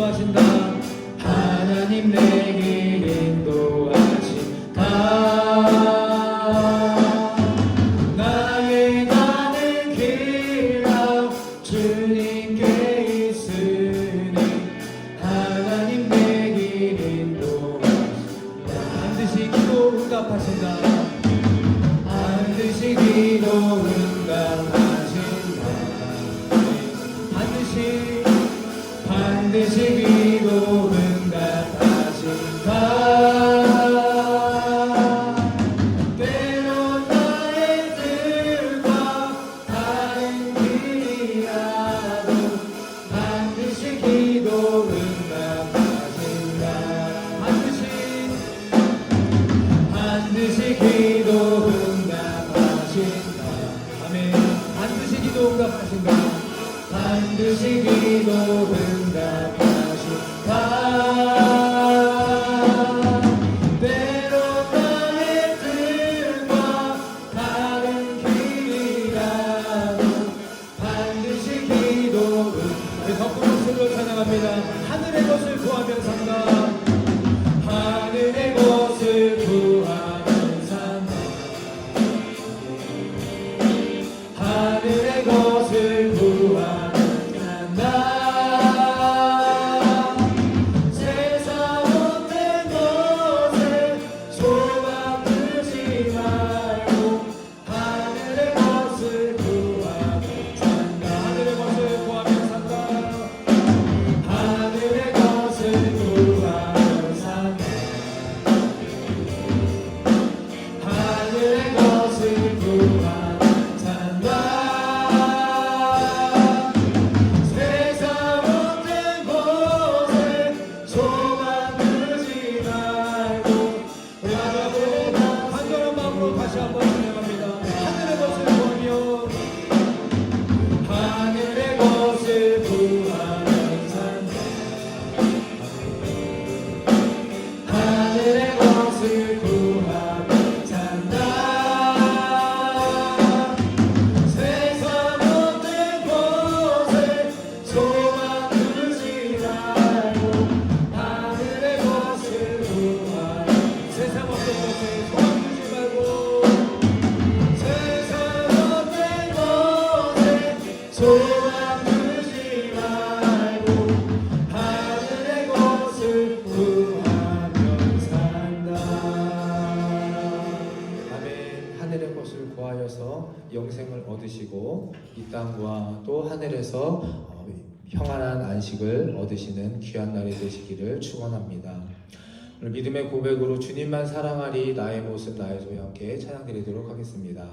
인도하신다. 하나님 내 길 인도하신다. 나의 가는 길로 주님께 있으니 하나님 내 길 인도하신다. 반드시 기도 응답하신다. 반드시 기도 응답하신다. 반드시 기도 응답하신다. 때론 나의 뜻과 다른 길이라도 반드시 기도 응답하신다. 반드시 기도 응답하신다. 아멘. 반드시 기도 응답하신다. 반드시 기도 응답하신다. 때론 나의 뜻과 다른 길이라도 반드시 기도 우리 덕분 목소리로 찬양합니다. 하늘의 것을 구하면 산다. 하늘의 것을 구하면 산다. 하늘의 것을 구하면 영생을 얻으시고 이 땅과 또 하늘에서 평안한 안식을 얻으시는 귀한 날이 되시기를 축원합니다. 오늘 믿음의 고백으로 주님만 사랑하리 나의 모습 나의 소유 함께 찬양드리도록 하겠습니다.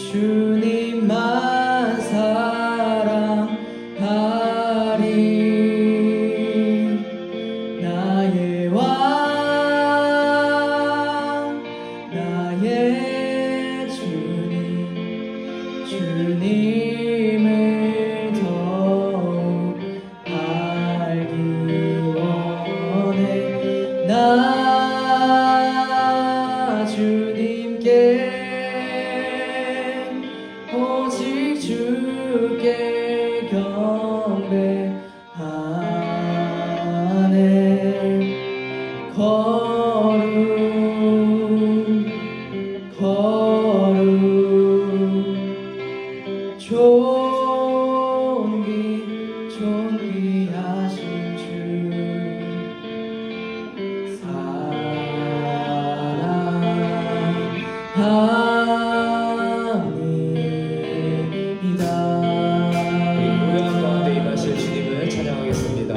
주님만 사랑하리 나의 왕 나의 주님을 더욱 알기 원해 나 주님께 오직 주께 경배하네 거룩 존귀하신 주 사랑합니다. 우리 고요한 가운데 임하실 주님을 찬양하겠습니다.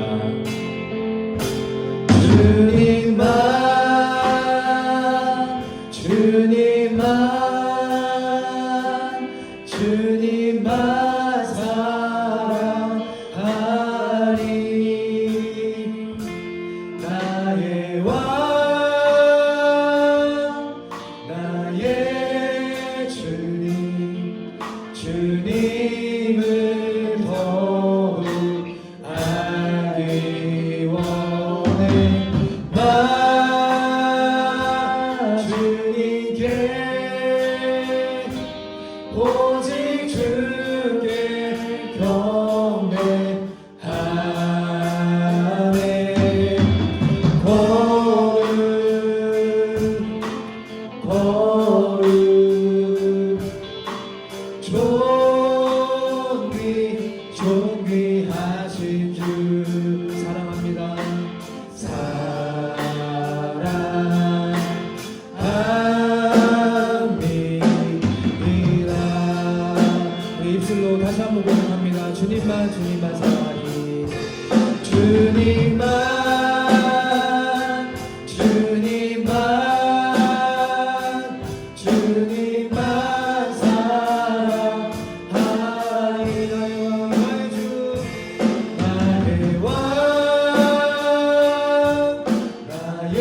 주님만 사랑하리 나의 왕 나의 주님 주님을 더욱 알기 원해. 나 주님께 오직 주께 경배하네. 거룩 존귀하신 주 사랑합니다. 사랑합니다. 우리 입술로 다시 한번 고백합니다. 주님만 사랑하니. 주님만 사랑하니. 나의 주 나의 왕 나의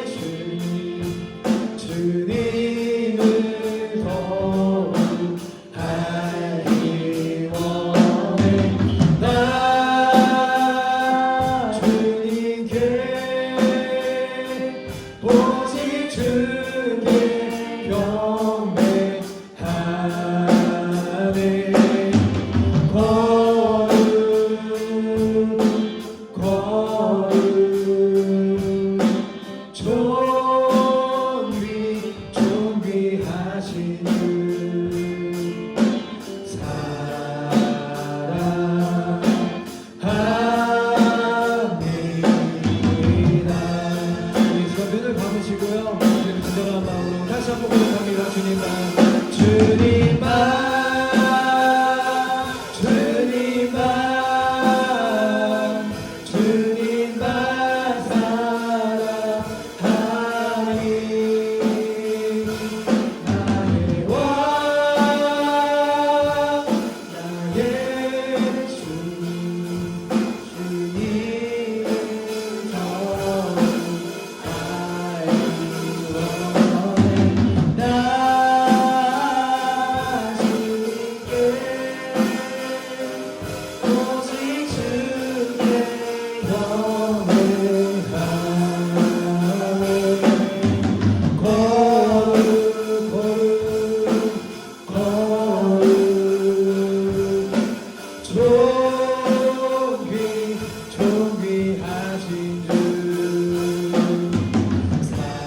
주님 주님을 더욱 알기 원해. 나 주님께 오직 주께 경배하네. 거룩 존귀하신 주 사랑합니다. 우리 지금 눈을 감으시고요. 진정한 마음으로 다시 한번 고백합니다. 주님만 사랑하니. 나의 왕 나의 주님을 더욱 알기 원해. 나 주님께 오직 주께 경배하네. 존귀하신 주 사랑하니.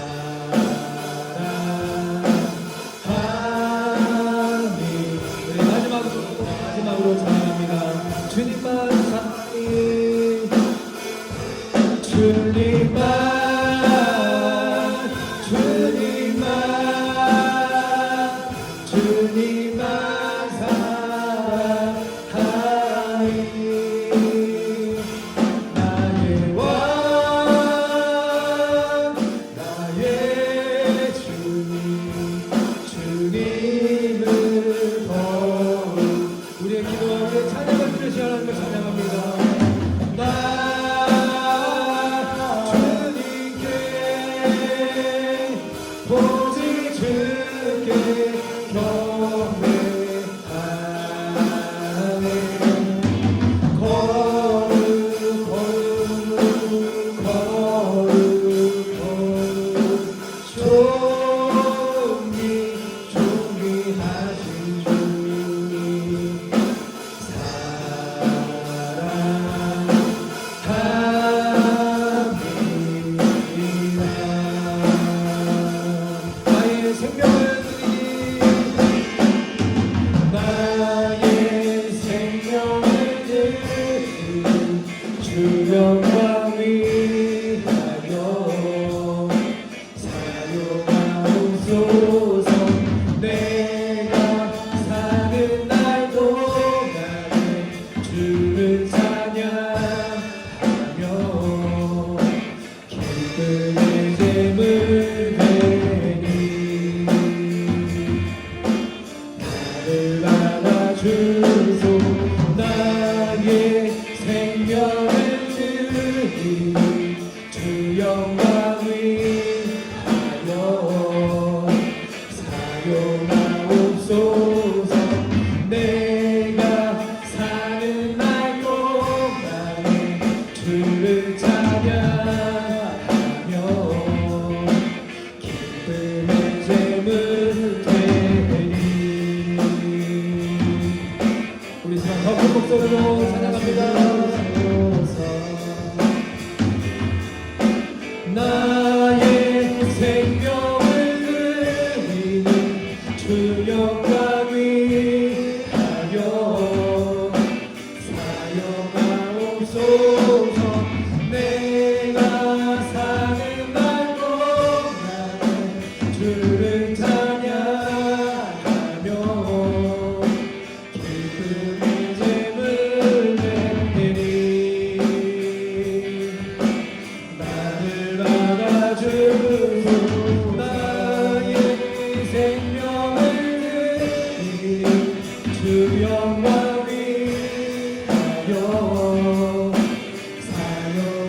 우리 마지막으로 찬양합니다. 주님만 사랑하니. 주님만 사랑하니. 나의 왕 나의 주님을 더욱. 우리의 기도에 찬양을 드리시 하나님을 찬양합니다. 나 주님께 오직 주께 경배하네. 존귀하신 주 사랑합니다. 나의 생명을 드리니 나의 생명을 드리니 주 영광 위하여 사용하옵소서. 내가 사는 날 동안에 주를 찬양하며 기쁨의 제물 되니 나를 알아주소. 나의 생명을 드리니 주 영광 위하여 사용하옵소서. 큰 목소리로 찬양합니다. 나의 생명을 드리는 주 영광 위하여 사용하옵소서. 내가 사는 날 동안에 주를 찬양하며 기쁨의 잼을 내리니 나를 받아주고 나의 생명을 드리니 주 영광 위하여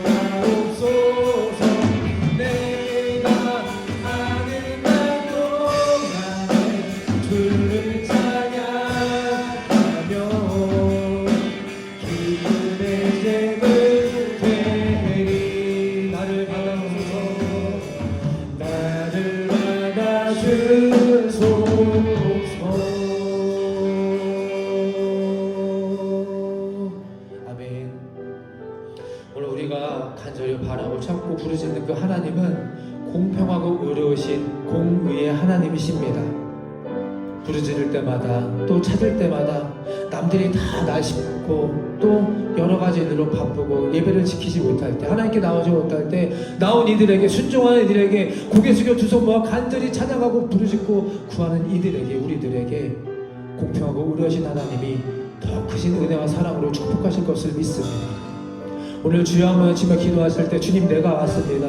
사용하옵소서. 내가 하는 날 동안에 주를 찬양하며 기쁨의 잼을 되리. 나를 받아주소서. 나를 받아주소서. 아멘. 오늘 우리가 간절히 바라고 찾고 부르짖는 그 하나님은 공평하고 의로우신 공의의 하나님이십니다. 부르짖을 때마다 또 찾을 때마다 남들이 다 날 씹고 또 여러 가지 일로 바쁘고 예배를 지키지 못할 때, 하나님께 나오지 못할 때 나온 이들에게, 순종하는 이들에게 고개 숙여 두 손 모아 간절히 찬양하고 부르짖고 구하는 이들에게, 우리들에게 공평하고 의로우신 하나님이 더 크신 은혜와 사랑으로 축복하실 것을 믿습니다. 오늘 주여 한번 외치며 기도하실 때 주님 내가 왔습니다.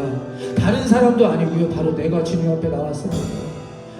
다른 사람도 아니고요, 바로 내가 주님 앞에 나왔습니다.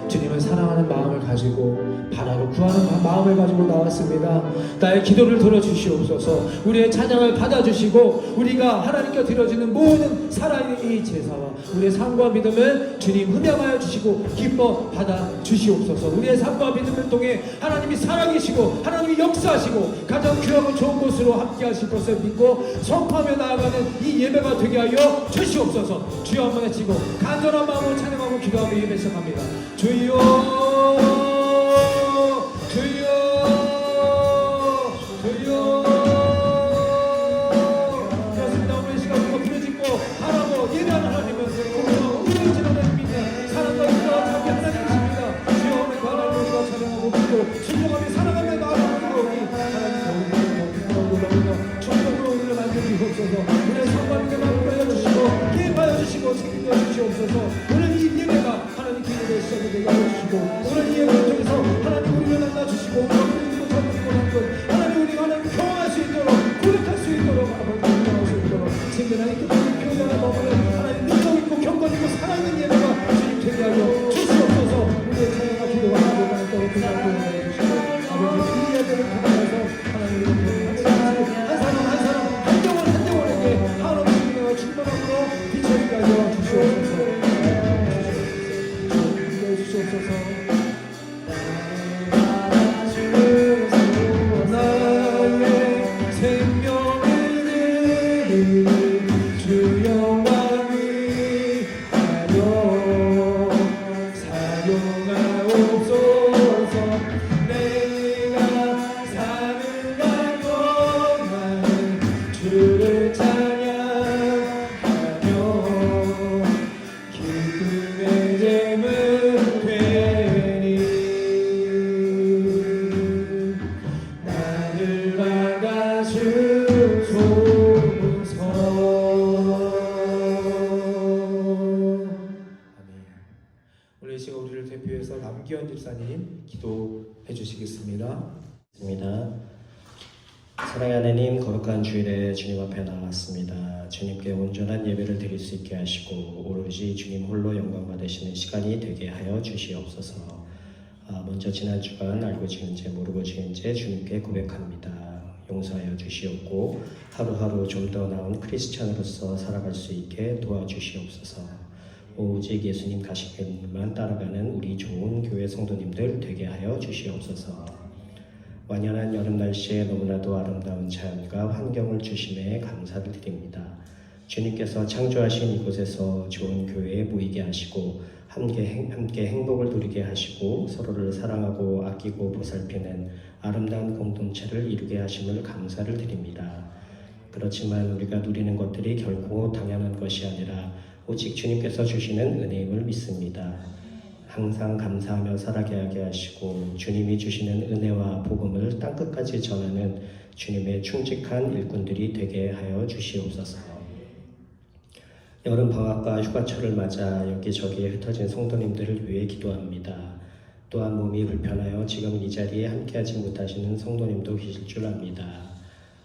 주님을 사랑하는 마음을 가지고 바라고 구하는 마음을 가지고 나왔습니다. 나의 기도를 들어주시옵소서. 우리의 찬양을 받아주시고 우리가 하나님께 드려지는 모든 살아있는 이 제사와 우리의 삶과 믿음을 주님 흠양하여 주시고 기뻐 받아주시옵소서. 우리의 삶과 믿음을 통해 하나님이 살아계시고 하나님이 역사하시고 가장 귀하고 좋은 곳으로 함께 하실 것을 믿고 선포하며 나아가는 이 예배가 되게 하여 주시옵소서. 주여 한번 외치고 간절한 마음으로 찬양하고 기도하며 예배 시작합니다. 주여 주여 주여. 그렇습니다. 오늘 이 시간 우리가 부르짖고 하라고 예배하는 하나님은 우리의 하나님입니다. 사랑과 인자와 함께 하나님이십니다. 주여 오늘 그 하나님 우리가 찬양하고 믿고 순종하며 사랑하며 나아가는 우리 하나님 너무나 천국으로 우리를 만들어주시옵소서. 우리의 삶과 믿음을 보여주시고 기뻐하여 주시고 책임져 주시옵소서. 오늘 이 예배가 하나님 기도의 시작이 되게 하여 주시고 오늘 이 예배를 통해서 하나님 우리를 만나주시고 우리를 찾으시고 하나님 우리가 하나님 경험할 수 있도록 고백할 수 있도록 아버지 인정할 수 있도록 친근하게 교회가 머무는 하나님 능력 있고 경건 있고 살아있는 예배가 주님 되게 하여 주시옵소서. 우리의 찬양과 기도가 하나님 떠오르게 하여 주시고 아버지 이 예배를 통해서 하나님 우리를 한 사람 한 사람 한 영혼 한 영혼에게 하나님의 은혜와 충만함으로 비춰지게 하여 주시옵소서. 주시옵소서. 나의 생명을 드리는 주 영광 위하여 사용하옵소서. 내가 사는 날 동안에 주를 찬양하며 기쁨의 잼을 되니 나를 받아주소서. 아멘. 오늘 이 시간 우리를 대표해서 남기현 집사님 기도해 주시겠습니다. 사랑하는 하나님, 거룩한 주일에 주님 앞에 나왔습니다. 주님께 온전한 예배를 드릴 수 있게 하시고 오로지 주님 홀로 영광 받으시는 시간이 되게 하여 주시옵소서. 먼저 지난 주간 알고 지은 죄 모르고 지은 죄 주님께 고백합니다. 용서하여 주시옵고 하루하루 좀 더 나은 크리스찬으로서 살아갈 수 있게 도와주시옵소서. 오직 예수님 가시는 길만 따라가는 우리 좋은 교회 성도님들 되게 하여 주시옵소서. 완연한 여름 날씨에 너무나도 아름다운 자연과 환경을 주심에 감사를 드립니다. 주님께서 창조하신 이곳에서 좋은 교회에 모이게 하시고 함께 행복을 누리게 하시고 서로를 사랑하고 아끼고 보살피는 아름다운 공동체를 이루게 하심을 감사를 드립니다. 그렇지만 우리가 누리는 것들이 결코 당연한 것이 아니라 오직 주님께서 주시는 은혜임을 믿습니다. 항상 감사하며 살아가게 하게 하시고 주님이 주시는 은혜와 복음을 땅끝까지 전하는 주님의 충직한 일꾼들이 되게 하여 주시옵소서. 여름 방학과 휴가철을 맞아 여기저기에 흩어진 성도님들을 위해 기도합니다. 또한 몸이 불편하여 지금 이 자리에 함께하지 못하시는 성도님도 계실 줄 압니다.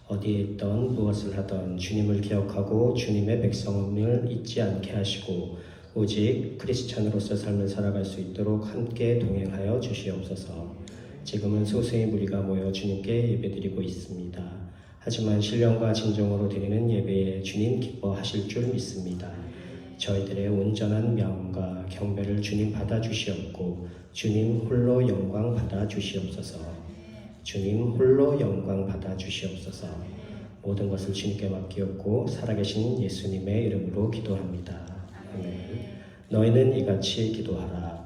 어디에 있던 무엇을 하던 주님을 기억하고 주님의 백성을 잊지 않게 하시고 오직 크리스찬으로서 삶을 살아갈 수 있도록 함께 동행하여 주시옵소서. 지금은 소수의 무리가 모여 주님께 예배드리고 있습니다. 하지만 신령과 진정으로 드리는 예배에 주님 기뻐하실 줄 믿습니다. 저희들의 온전한 명과 경배를 주님 받아주시옵고 주님 홀로 영광 받아주시옵소서. 주님 홀로 영광 받아주시옵소서. 모든 것을 주님께 맡기옵고 살아계신 예수님의 이름으로 기도합니다. 아멘. 너희는 이같이 기도하라.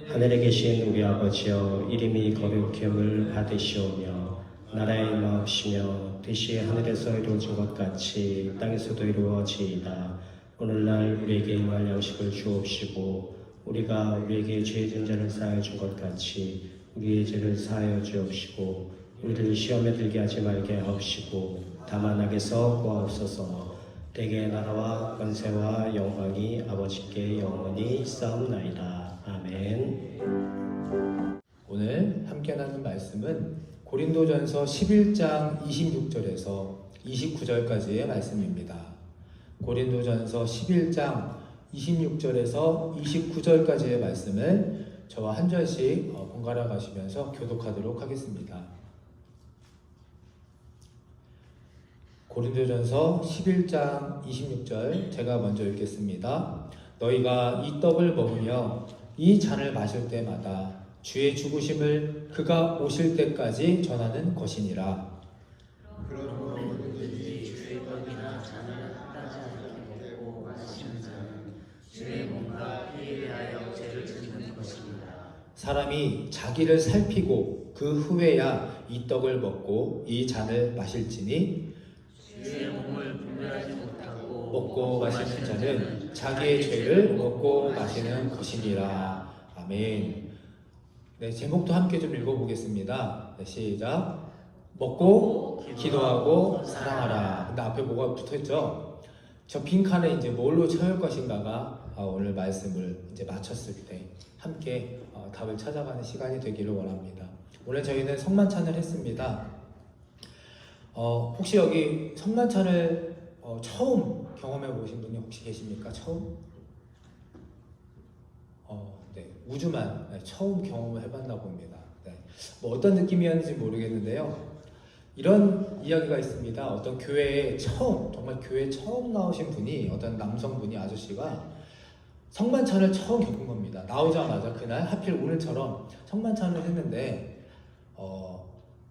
하늘에 계신 우리 아버지여, 이름이 거룩히 여김을 받으시오며 나라의 임하옵시며 뜻이 하늘에서 이루어진 것 같이 땅에서도 이루어지이다. 오늘날 우리에게 임할 양식을 주옵시고 우리가 우리에게 죄진 자를 사하여 준 것 같이 우리의 죄를 사하여 주옵시고 우리를 시험에 들게 하지 말게 하옵시고 다만 악에서 구하옵소서. 대개 나라와 권세와 영광이 아버지께 영원히 있사옵나이다. 아멘. 오늘 함께 나눈 말씀은 고린도전서 11장 26절에서 29절까지의 말씀입니다. 고린도전서 11장 26절에서 29절까지의 말씀을 저와 한 절씩 번갈아 가시면서 교독하도록 하겠습니다. 고린도전서 11장 26절 제가 먼저 읽겠습니다. 너희가 이 떡을 먹으며 이 잔을 마실 때마다 주의 죽으심을 그가 오실 때까지 전하는 것이니라. 그러므로 누구든지 주의 떡이나 잔을 합당하지 않게 먹고 마시는 자는 주의 몸과 피에 대하여 죄를 짓는 것입니다. 사람이 자기를 살피고 그 후에야 이 떡을 먹고 이 잔을 마실지니 주의 몸을 분별하지 못하고 먹고 마시는 자는 자기의 죄를 먹고 마시는 것이니라. 아멘. 네, 제목도 함께 좀 읽어보겠습니다. 네, 시작. 먹고 기도하고 사랑하라. 근데 앞에 뭐가 붙어있죠? 저 빈칸에 이제 뭘로 채울 것인가가 오늘 말씀을 이제 마쳤을 때 함께 답을 찾아가는 시간이 되기를 원합니다. 오늘 저희는 성만찬을 했습니다. 혹시 여기 성만찬을 처음 경험해 보신 분이 혹시 계십니까? 처음? 네, 우주만 처음 경험을 해봤나 봅니다. 네, 뭐 어떤 느낌이었는지 모르겠는데요. 이런 이야기가 있습니다. 어떤 교회에 정말 교회에 처음 나오신 분이, 어떤 남성분이, 아저씨가 성만찬을 처음 겪은 겁니다. 나오자마자 그날 하필 오늘처럼 성만찬을 했는데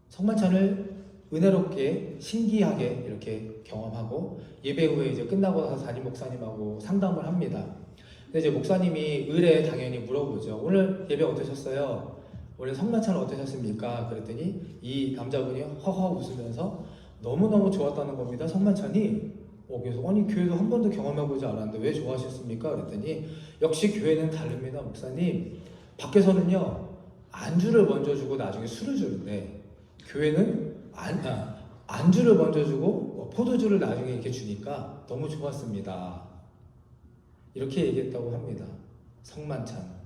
성만찬을 은혜롭게 신기하게 이렇게 경험하고 예배 후에 이제 끝나고 나서 담임 목사님하고 상담을 합니다. 근데 이제 목사님이 의뢰 당연히 물어보죠. 오늘 예배 어떠셨어요? 오늘 성만찬 어떠셨습니까? 그랬더니 이 남자분이 허허 웃으면서 너무너무 좋았다는 겁니다. 성만찬이. 그래서 아니 교회도 한 번도 경험해보지 않았는데 왜 좋아하셨습니까? 그랬더니 역시 교회는 다릅니다. 목사님. 밖에서는요 안주를 먼저 주고 나중에 술을 주는데 교회는 안주를 먼저 주고 포도주를 나중에 이렇게 주니까 너무 좋았습니다. 이렇게 얘기했다고 합니다. 성만찬.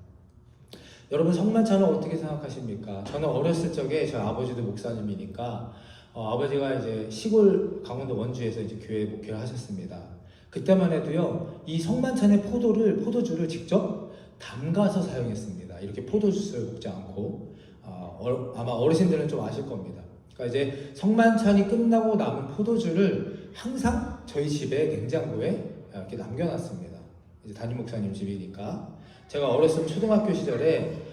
여러분 성만찬은 어떻게 생각하십니까? 저는 어렸을 적에 저희 아버지도 목사님이니까 아버지가 이제 시골 강원도 원주에서 이제 교회 목회를 하셨습니다. 그때만 해도요 이 성만찬의 포도주를 직접 담가서 사용했습니다. 이렇게 포도주스를 먹지 않고 아마 어르신들은 좀 아실 겁니다. 그러니까 이제 성만찬이 끝나고 남은 포도주를 항상 저희 집에 냉장고에 이렇게 남겨놨습니다. 이제 담임 목사님 집이니까. 제가 어렸을 때 초등학교 시절에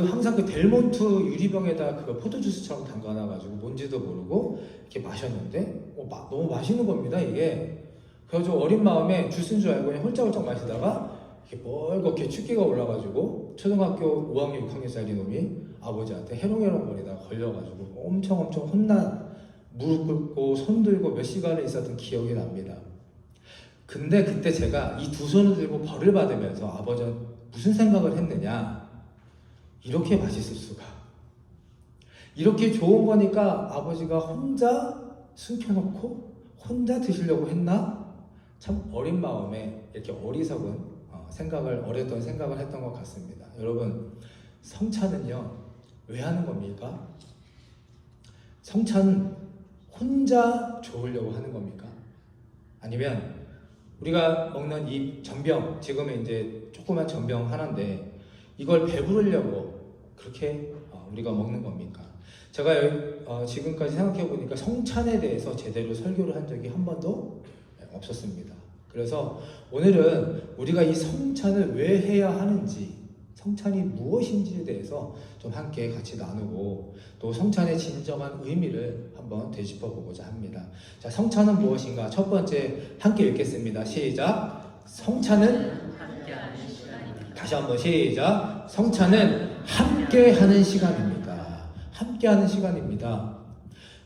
항상 그 델몬트 유리병에다 그거 포도주스처럼 담가놔가지고 뭔지도 모르고 이렇게 마셨는데 너무 맛있는 겁니다 이게. 그래서 어린 마음에 주스인 줄 알고 그냥 홀짝홀짝 마시다가 이렇게 멀겋게 춥기가 올라가지고 초등학교 5학년 6학년짜리 놈이 아버지한테 해롱해롱거리다가 걸려가지고 엄청 혼난, 무릎 꿇고 손 들고 몇 시간을 있었던 기억이 납니다. 근데 그때 제가 이 두 손을 들고 벌을 받으면서 아버지는 무슨 생각을 했느냐, 이렇게 맛있을 수가, 이렇게 좋은 거니까 아버지가 혼자 숨겨놓고 혼자 드시려고 했나? 참 어린 마음에 이렇게 어리석은 어렸던 생각을 했던 것 같습니다. 여러분, 성찬은요 왜 하는 겁니까? 성찬은 혼자 좋으려고 하는 겁니까? 아니면 우리가 먹는 이 전병, 지금은 이제 조그만 전병 하나인데 이걸 배부르려고 그렇게 우리가 먹는 겁니까? 제가 지금까지 생각해 보니까 성찬에 대해서 제대로 설교를 한 적이 한 번도 없었습니다. 그래서 오늘은 우리가 이 성찬을 왜 해야 하는지, 성찬이 무엇인지에 대해서 좀 함께 같이 나누고 또 성찬의 진정한 의미를 한번 되짚어 보고자 합니다. 자, 성찬은 무엇인가? 첫 번째 함께 읽겠습니다. 시작. 성찬은 함께하는 시간입니다. 다시 한번 시작. 성찬은 함께하는 시간입니다. 함께하는 시간입니다.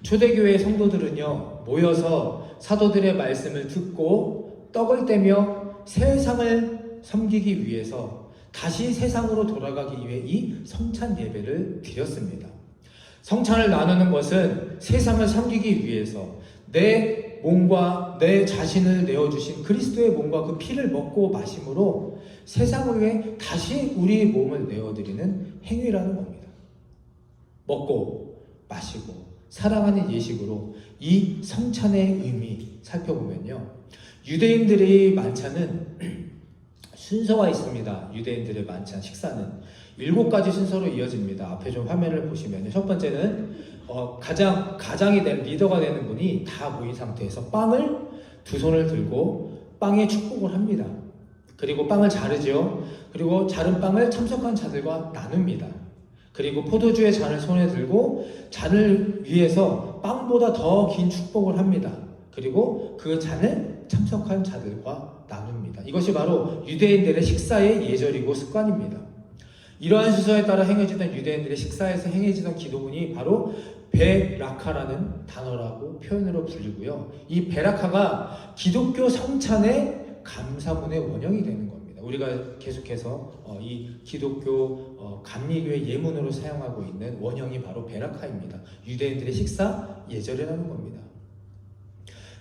초대교회 성도들은요 모여서 사도들의 말씀을 듣고 떡을 떼며 세상을 섬기기 위해서 다시 세상으로 돌아가기 위해 이 성찬 예배를 드렸습니다. 성찬을 나누는 것은 세상을 섬기기 위해서 내 몸과 내 자신을 내어주신 그리스도의 몸과 그 피를 먹고 마심으로 세상을 위해 다시 우리 몸을 내어드리는 행위라는 겁니다. 먹고 마시고 사랑하는 예식으로 이 성찬의 의미 살펴보면요, 유대인들의 만찬은 순서가 있습니다. 유대인들의 만찬 식사는 7가지 순서로 이어집니다. 앞에 좀 화면을 보시면 첫 번째는 가장이 된 리더가 되는 분이 다 모인 상태에서 빵을 두 손을 들고 빵에 축복을 합니다. 그리고 빵을 자르죠. 그리고 자른 빵을 참석한 자들과 나눕니다. 그리고 포도주의 잔을 손에 들고 잔을 위해서 빵보다 더 긴 축복을 합니다. 그리고 그 잔을 참석한 자들과 나눕니다. 이것이 바로 유대인들의 식사의 예절이고 습관입니다. 이러한 순서에 따라 행해지던 유대인들의 식사에서 행해지던 기도문이 바로 베라카라는 단어라고 표현으로 불리고요. 이 베라카가 기독교 성찬의 감사문의 원형이 되는 겁니다. 우리가 계속해서 이 기독교 감리교의 예문으로 사용하고 있는 원형이 바로 베라카입니다. 유대인들의 식사 예절이라는 겁니다.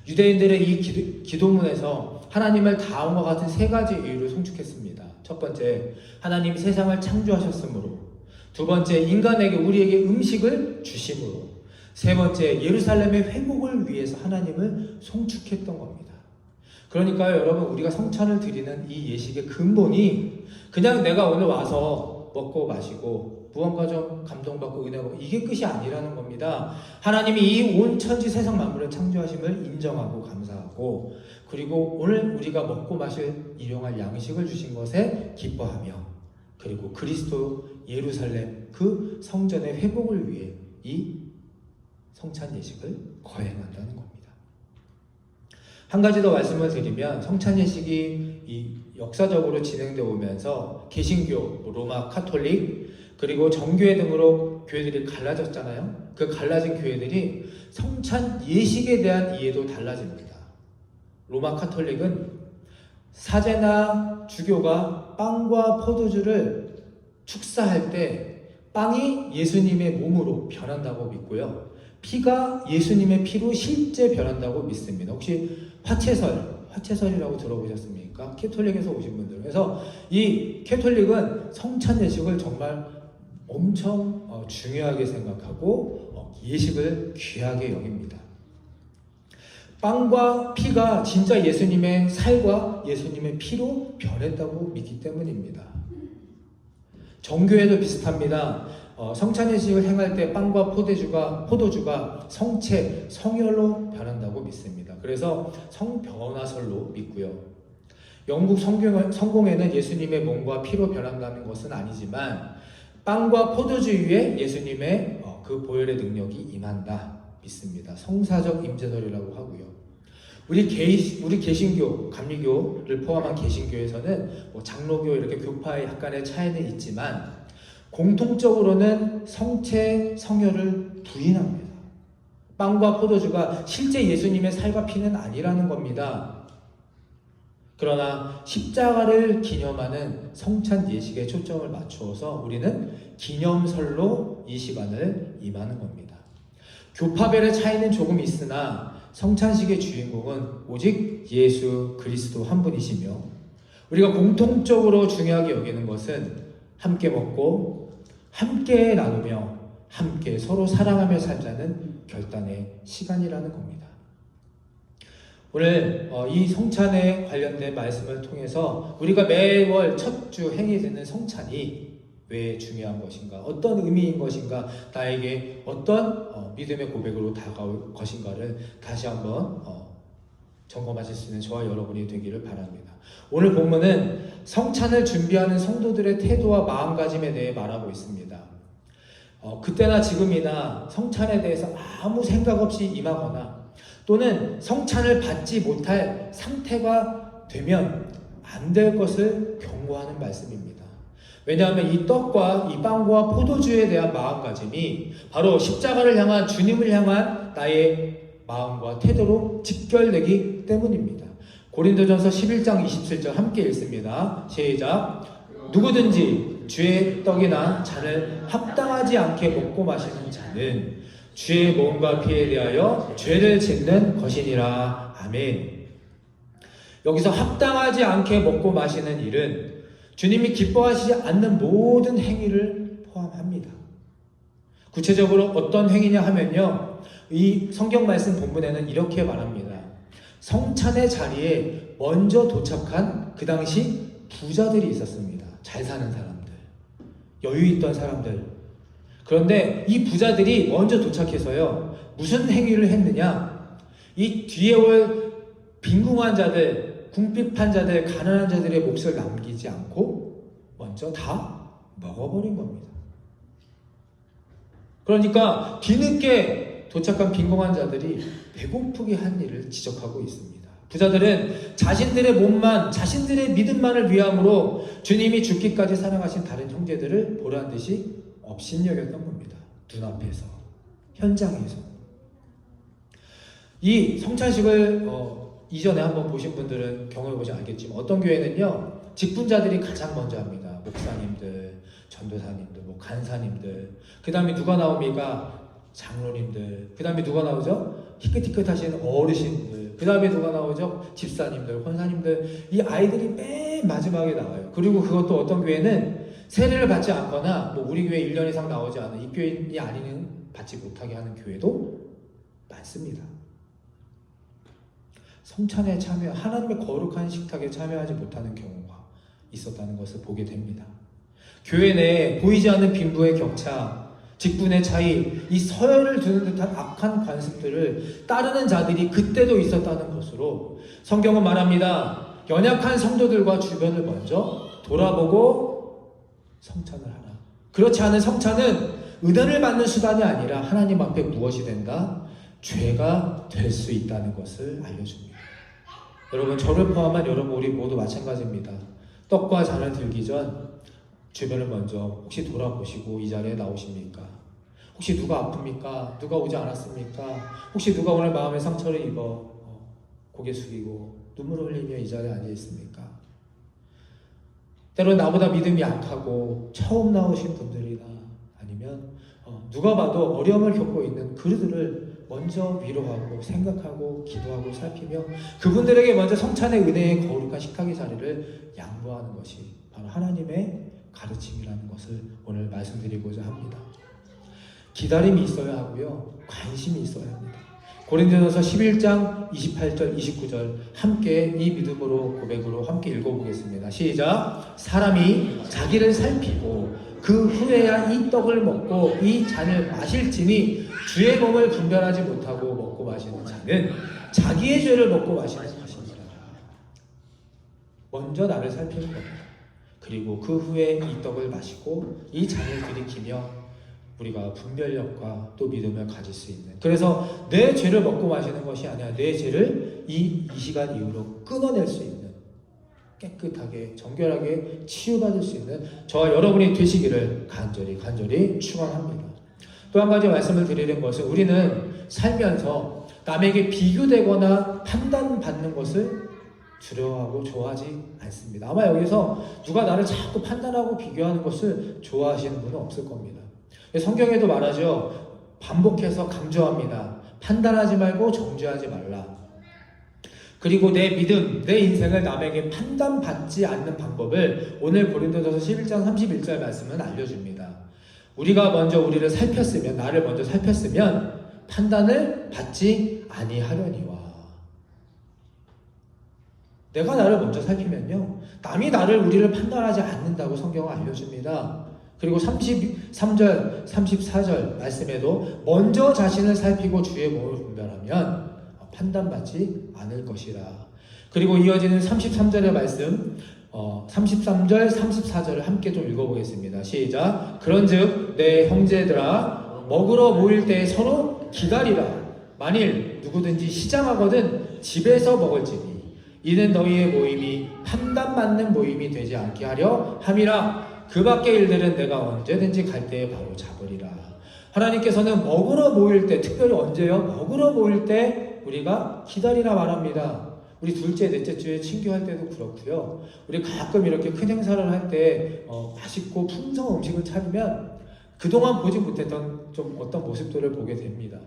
유대인들의 이 기도문에서 하나님을 다음과 같은 3가지 이유를 송축했습니다. 첫 번째, 하나님 세상을 창조하셨으므로. 두 번째, 인간에게 우리에게 음식을 주심으로. 세 번째, 예루살렘의 회복을 위해서 하나님을 송축했던 겁니다. 그러니까 여러분, 우리가 성찬을 드리는 이 예식의 근본이 그냥 내가 오늘 와서 먹고 마시고 무언가 좀 감동받고 은혜받고 이게 끝이 아니라는 겁니다. 하나님이 이 온 천지 세상 만물을 창조하심을 인정하고 감사하고, 그리고 오늘 우리가 먹고 마실 일용할 양식을 주신 것에 기뻐하며, 그리고 그리스도 예루살렘 그 성전의 회복을 위해 이 성찬 예식을 거행한다는 겁니다. 한 가지 더 말씀을 드리면, 성찬 예식이 이 역사적으로 진행되어 오면서 개신교, 로마 카톨릭, 그리고 정교회 등으로 교회들이 갈라졌잖아요. 그 갈라진 교회들이 성찬 예식에 대한 이해도 달라집니다. 로마 카톨릭은 사제나 주교가 빵과 포도주를 축사할 때 빵이 예수님의 몸으로 변한다고 믿고요, 피가 예수님의 피로 실제 변한다고 믿습니다. 혹시 화채설이라고 들어보셨습니까? 캐톨릭에서 오신 분들. 그래서 이 캐톨릭은 성찬 예식을 정말 엄청 중요하게 생각하고 예식을 귀하게 여깁니다. 빵과 피가 진짜 예수님의 살과 예수님의 피로 변했다고 믿기 때문입니다. 정교회도 비슷합니다. 성찬 예식을 행할 때 빵과 포도주가 성체, 성혈로 변한다고 믿습니다. 그래서 성변화설로 믿고요. 영국 성공회는 예수님의 몸과 피로 변한다는 것은 아니지만 빵과 포도주 위에 예수님의 그 보혈의 능력이 임한다 믿습니다. 성사적 임재설이라고 하고요. 우리 개신교, 감리교를 포함한 개신교에서는 뭐 장로교 이렇게 교파의 약간의 차이는 있지만 공통적으로는 성체, 성혈을 부인합니다. 빵과 포도주가 실제 예수님의 살과 피는 아니라는 겁니다. 그러나 십자가를 기념하는 성찬 예식에 초점을 맞추어서 우리는 기념설로 이 시간을 임하는 겁니다. 교파별의 차이는 조금 있으나 성찬식의 주인공은 오직 예수 그리스도 한 분이시며 우리가 공통적으로 중요하게 여기는 것은 함께 먹고 함께 나누며 함께 서로 사랑하며 살자는 결단의 시간이라는 겁니다. 오늘 이 성찬에 관련된 말씀을 통해서 우리가 매월 첫 주 행해지는 성찬이 왜 중요한 것인가, 어떤 의미인 것인가, 나에게 어떤 믿음의 고백으로 다가올 것인가를 다시 한번 점검하실 수 있는 저와 여러분이 되기를 바랍니다. 오늘 본문은 성찬을 준비하는 성도들의 태도와 마음가짐에 대해 말하고 있습니다. 그때나 지금이나 성찬에 대해서 아무 생각 없이 임하거나 또는 성찬을 받지 못할 상태가 되면 안 될 것을 경고하는 말씀입니다. 왜냐하면 이 떡과 이 빵과 포도주에 대한 마음가짐이 바로 십자가를 향한 주님을 향한 나의 마음과 태도로 직결되기 때문입니다. 고린도전서 11장 27절 함께 읽습니다. 시작. 누구든지 주의 떡이나 잔을 합당하지 않게 먹고 마시는 자는 주의 몸과 피에 대하여 죄를 짓는 것이니라. 아멘. 여기서 합당하지 않게 먹고 마시는 일은 주님이 기뻐하시지 않는 모든 행위를 포함합니다. 구체적으로 어떤 행위냐 하면요, 이 성경 말씀 본문에는 이렇게 말합니다. 성찬의 자리에 먼저 도착한 그 당시 부자들이 있었습니다. 잘 사는 사람들, 여유 있던 사람들. 그런데 이 부자들이 먼저 도착해서요, 무슨 행위를 했느냐? 이 뒤에 올 빈궁한 자들, 궁핍한 자들, 가난한 자들의 몫을 남기지 않고 먼저 다 먹어버린 겁니다. 그러니까 뒤늦게 도착한 빈궁한 자들이 배고프게 한 일을 지적하고 있습니다. 부자들은 자신들의 몸만, 자신들의 믿음만을 위함으로 주님이 죽기까지 사랑하신 다른 형제들을 보란 듯이 업신여겼던 겁니다. 눈앞에서, 현장에서. 이 성찬식을 이전에 한번 보신 분들은 경험해보지 알겠지만 어떤 교회는요, 직분자들이 가장 먼저 합니다. 목사님들, 전도사님들, 뭐 간사님들, 그 다음에 누가 나옵니까? 장로님들, 그 다음에 누가 나오죠? 희끗희끗하시는 어르신들, 그 다음에 누가 나오죠? 집사님들, 권사님들. 이 아이들이 맨 마지막에 나와요. 그리고 그것도 어떤 교회는 세례를 받지 않거나 뭐 우리 교회 1년 이상 나오지 않은 입교인이 아니면 받지 못하게 하는 교회도 많습니다. 성찬에 참여, 하나님의 거룩한 식탁에 참여하지 못하는 경우가 있었다는 것을 보게 됩니다. 교회 내에 보이지 않는 빈부의 격차, 직분의 차이, 이 서열을 두는 듯한 악한 관습들을 따르는 자들이 그때도 있었다는 것으로 성경은 말합니다. 연약한 성도들과 주변을 먼저 돌아보고 성찬을 하라. 그렇지 않은 성찬은 은혜를 받는 수단이 아니라 하나님 앞에 무엇이 된다? 죄가 될 수 있다는 것을 알려줍니다. 여러분, 저를 포함한 여러분, 우리 모두 마찬가지입니다. 떡과 잔을 들기 전 주변을 먼저 혹시 돌아보시고 이 자리에 나오십니까? 혹시 누가 아픕니까? 누가 오지 않았습니까? 혹시 누가 오늘 마음의 상처를 입어 고개 숙이고 눈물을 흘리며 이 자리에 앉아 있습니까? 때로는 나보다 믿음이 약하고 처음 나오신 분들이나 아니면 누가 봐도 어려움을 겪고 있는 그들을 먼저 위로하고 생각하고 기도하고 살피며 그분들에게 먼저 성찬의 은혜의 거룩한 식탁의 자리를 양보하는 것이 바로 하나님의 가르침이라는 것을 오늘 말씀드리고자 합니다. 기다림이 있어야 하고요, 관심이 있어야 합니다. 고린도전서 11장 28절 29절 함께 이 믿음으로 고백으로 함께 읽어보겠습니다. 시작. 사람이 자기를 살피고 그 후에야 이 떡을 먹고 이 잔을 마실지니 주의 몸을 분별하지 못하고 먹고 마시는 자는 자기의 죄를 먹고 마시는 것이니라. 먼저 나를 살피는 겁니다. 그리고 그 후에 이 떡을 마시고 이 잔을 들이키며 우리가 분별력과 또 믿음을 가질 수 있는, 그래서 내 죄를 먹고 마시는 것이 아니라 내 죄를 이 시간 이후로 끊어낼 수 있는, 깨끗하게 정결하게 치유받을 수 있는 저와 여러분이 되시기를 간절히 축원합니다. 또 한 가지 말씀을 드리는 것은, 우리는 살면서 남에게 비교되거나 판단받는 것을 두려워하고 좋아하지 않습니다. 아마 여기서 누가 나를 자꾸 판단하고 비교하는 것을 좋아하시는 분은 없을 겁니다. 성경에도 말하죠. 반복해서 강조합니다. 판단하지 말고 정죄하지 말라. 그리고 내 믿음, 내 인생을 남에게 판단받지 않는 방법을 오늘 고린도전서 11장 31절 말씀은 알려줍니다. 우리가 먼저 우리를 살폈으면, 나를 먼저 살폈으면 판단을 받지 아니하려니와. 내가 나를 먼저 살피면요, 남이 우리를 판단하지 않는다고 성경은 알려줍니다. 그리고 33절, 34절 말씀에도 먼저 자신을 살피고 주의 몸을 분별하면 판단받지 않을 것이라. 그리고 이어지는 33절의 말씀, 33절, 34절을 함께 좀 읽어보겠습니다. 시작. 그런즉 내 형제들아, 먹으러 모일 때 서로 기다리라. 만일 누구든지 시장하거든 집에서 먹을지니 이는 너희의 모임이 판단받는 모임이 되지 않게 하려 함이라. 그 밖의 일들은 내가 언제든지 갈 때에 바로 잡으리라. 하나님께서는 먹으러 모일 때, 특별히 언제요? 먹으러 모일 때 우리가 기다리라 말합니다. 우리 둘째, 넷째 주에 친교할 때도 그렇고요. 우리 가끔 이렇게 큰 행사를 할 때 맛있고 풍성한 음식을 차리면 그동안 보지 못했던 좀 어떤 모습들을 보게 됩니다.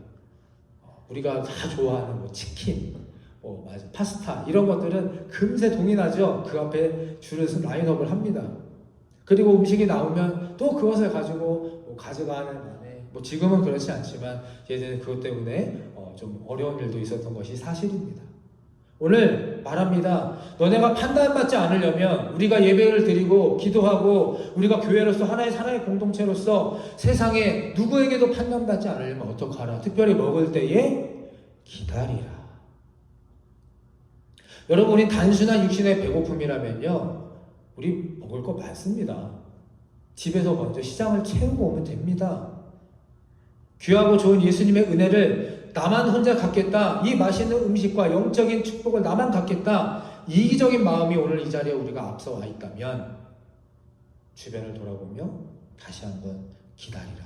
우리가 다 좋아하는 치킨, 파스타 이런 것들은 금세 동이 나죠. 그 앞에 줄을 서 라인업을 합니다. 그리고 음식이 나오면 또 그것을 가지고 가져가는 안에, 지금은 그렇지 않지만 예전에 그것 때문에 좀 어려운 일도 있었던 것이 사실입니다. 오늘 말합니다. 너네가 판단받지 않으려면 우리가 예배를 드리고 기도하고 우리가 교회로서 하나의 공동체로서 세상에 누구에게도 판단받지 않으려면 어떡하라? 특별히 먹을 때에 기다리라. 여러분이 단순한 육신의 배고픔이라면요, 우리 먹을 거 많습니다. 집에서 먼저 시장을 채우고 오면 됩니다. 귀하고 좋은 예수님의 은혜를 나만 혼자 갖겠다, 이 맛있는 음식과 영적인 축복을 나만 갖겠다, 이기적인 마음이 오늘 이 자리에 우리가 앞서 와 있다면 주변을 돌아보며 다시 한번 기다리라.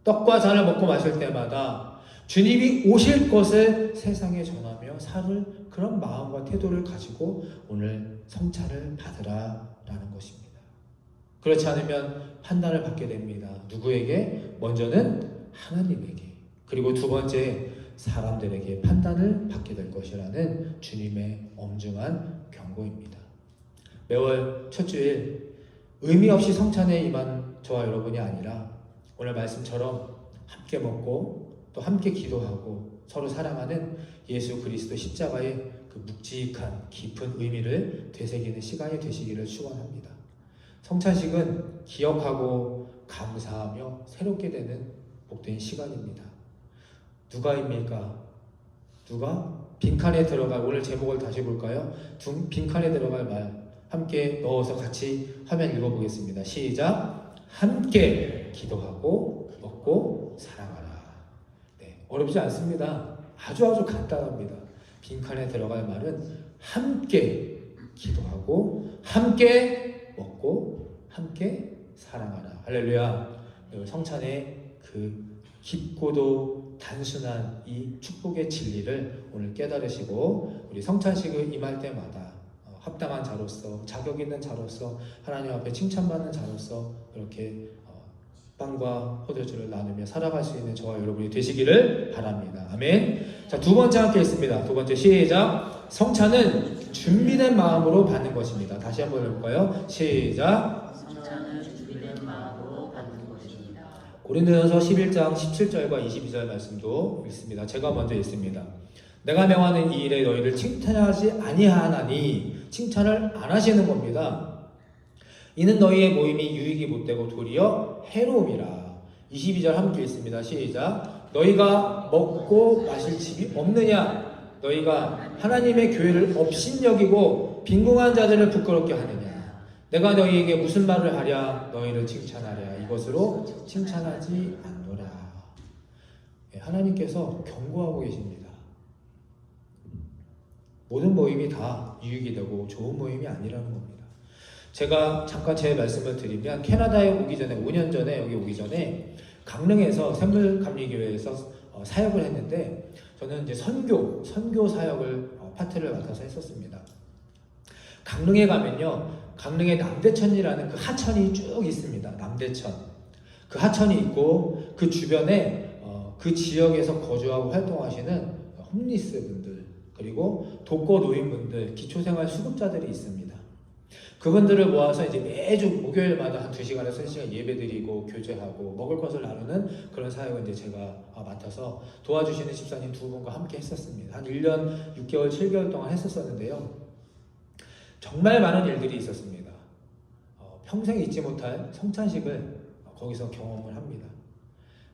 떡과 잔을 먹고 마실 때마다 주님이 오실 것을 세상에 전하며 살을 그런 마음과 태도를 가지고 오늘 성찬을 받으라라는 것입니다. 그렇지 않으면 판단을 받게 됩니다. 누구에게? 먼저는 하나님에게, 그리고 두 번째 사람들에게 판단을 받게 될 것이라는 주님의 엄중한 경고입니다. 매월 첫 주일 의미 없이 성찬에 임한 저와 여러분이 아니라 오늘 말씀처럼 함께 먹고 또 함께 기도하고 서로 사랑하는 예수 그리스도 십자가의 그 묵직한 깊은 의미를 되새기는 시간이 되시기를 축원합니다. 성찬식은 기억하고 감사하며 새롭게 되는 복된 시간입니다. 누가입니까? 누가? 빈칸에 들어갈, 오늘 제목을 다시 볼까요? 빈칸에 들어갈 말 함께 넣어서 같이 화면 읽어보겠습니다. 시작. 함께 기도하고 먹고 사랑하라. 네, 어렵지 않습니다. 아주 간단합니다. 빈칸에 들어갈 말은 함께 기도하고 함께 먹고 함께 사랑하라. 할렐루야. 성찬의 그 깊고도 단순한 이 축복의 진리를 오늘 깨달으시고 우리 성찬식을 임할 때마다 합당한 자로서, 자격 있는 자로서, 하나님 앞에 칭찬받는 자로서 그렇게 빵과 포도주를 나누며 살아갈 수 있는 저와 여러분이 되시기를 바랍니다. 아멘. 자, 두 번째 함께 있습니다. 두 번째 시작. 성찬은 준비된 마음으로 받는 것입니다. 다시 한번 해볼까요? 시작. 성찬은 준비된 마음으로 받는 것입니다. 고린도전서 11장 17절과 22절 말씀도 읽습니다. 제가 먼저 읽습니다. 내가 명하는 이 일에 너희를 칭찬하지 아니하나니, 칭찬을 안 하시는 겁니다. 이는 너희의 모임이 유익이 못되고 도리어 해로움이라. 22절 함께 읽습니다. 시작. 너희가 먹고 마실 집이 없느냐? 너희가 하나님의 교회를 업신여기고 빈궁한 자들을 부끄럽게 하느냐? 내가 너희에게 무슨 말을 하랴 너희를 칭찬하랴 이것으로 칭찬하지 않노라. 하나님께서 경고하고 계십니다. 모든 모임이 다 유익이 되고 좋은 모임이 아니라는 겁니다. 제가 잠깐 제 말씀을 드리면 캐나다에 오기 전에 5년 전에 여기 오기 전에 강릉에서 샘물감리교회에서 사역을 했는데 저는 이제 선교 사역을 파트를 맡아서 했었습니다. 강릉에 가면요, 강릉에 남대천이라는 그 하천이 쭉 있습니다. 남대천. 그 하천이 있고 그 주변에 그 지역에서 거주하고 활동하시는 홈리스 분들 그리고 독거 노인분들, 기초생활 수급자들이 있습니다. 그분들을 모아서 이제 매주 목요일마다 한 2시간에서 3시간 예배드리고 교제하고 먹을 것을 나누는 그런 사역을 이제 제가 맡아서 도와주시는 집사님 2분과 함께 했었습니다. 한 1년 6개월, 7개월 동안 했었었는데요. 정말 많은 일들이 있었습니다. 평생 잊지 못할 성찬식을 거기서 경험을 합니다.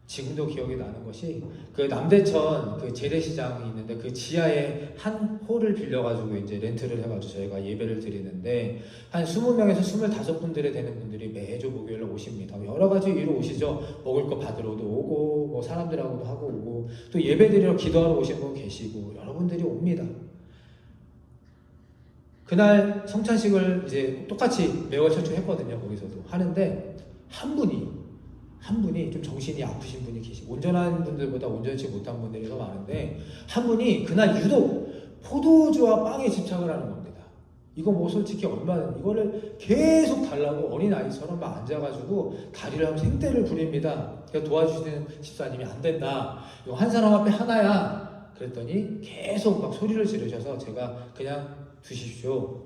지금도 기억이 나는 것이 그 남대천 그 재래시장이 있는데 그 지하에 한 홀을 빌려가지고 이제 렌트를 해가지고 저희가 예배를 드리는데 한 20명에서 25분들에 되는 분들이 매주 목요일에 오십니다. 여러 가지 이유로 오시죠. 먹을 거 받으러도 오고 뭐 사람들하고도 하고 오고 또 예배 드리러 기도하러 오신 분 계시고 여러분들이 옵니다. 그날 성찬식을 이제 똑같이 매월 철저했거든요. 거기서도 하는데 한 분이 좀 정신이 아프신 분이 계시고 온전한 분들보다 온전치 못한 분들이 더 많은데 한 분이 그날 유독 포도주와 빵에 집착을 하는 겁니다. 이거 뭐 솔직히 얼마나 이거를 계속 달라고 어린아이처럼 막 앉아가지고 다리를 하면 생떼를 부립니다. 그래서 도와주시는 집사님이 안 된다. 이거 한 사람 앞에 하나야. 그랬더니 계속 막 소리를 지르셔서 제가 그냥 두십시오.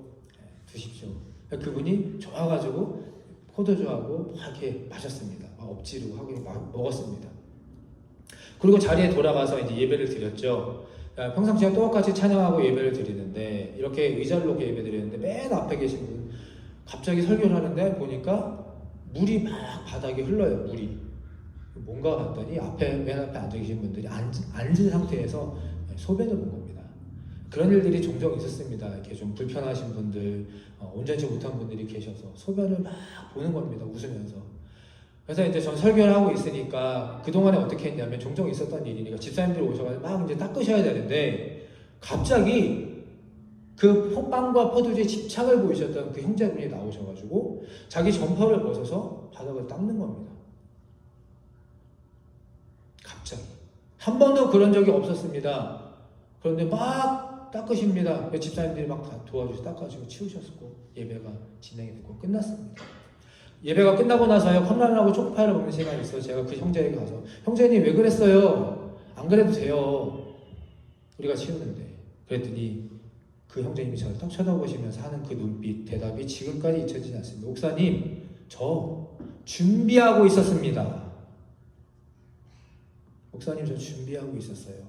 그분이 좋아가지고 포도주하고 막 이렇게 마셨습니다. 막 엎지르고 하고 막 먹었습니다. 그리고 자리에 돌아가서 이제 예배를 드렸죠. 평상시에 똑같이 찬양하고 예배를 드리는데 이렇게 의자를 놓고 예배 드리는데 맨 앞에 계신 분 갑자기 설교를 하는데 보니까 물이 막 바닥에 흘러요. 물이 뭔가 봤더니 맨 앞에 앉아 계신 분들이 앉은 상태에서 소변을 본 겁니다. 그런 일들이 종종 있었습니다. 이렇게 좀 불편하신 분들, 온전치 못한 분들이 계셔서 소변을 막 보는 겁니다. 웃으면서. 그래서 이제 전 설교를 하고 있으니까 그동안에 어떻게 했냐면 종종 있었던 일이니까 집사님들이 오셔가지고 막 이제 닦으셔야 되는데 갑자기 그 빵과 포도주에 집착을 보이셨던 그 형제분이 나오셔가지고 자기 점퍼를 벗어서 바닥을 닦는 겁니다. 갑자기. 한 번도 그런 적이 없었습니다. 그런데 막 닦으십니다. 집사님들이 막 다 도와주셔서 닦아주고 치우셨고 예배가 진행이 되고 끝났습니다. 예배가 끝나고 나서요 컵라면하고 초코파이를 먹는 시간이 있어요. 제가 그 형제에게 가서 형제님 왜 그랬어요? 안 그래도 돼요. 우리가 치우는데. 그랬더니 그 형제님이 저를 딱 쳐다보시면서 하는 그 눈빛 대답이 지금까지 잊혀지지 않습니다. 목사님 저 준비하고 있었습니다. 목사님 저 준비하고 있었어요.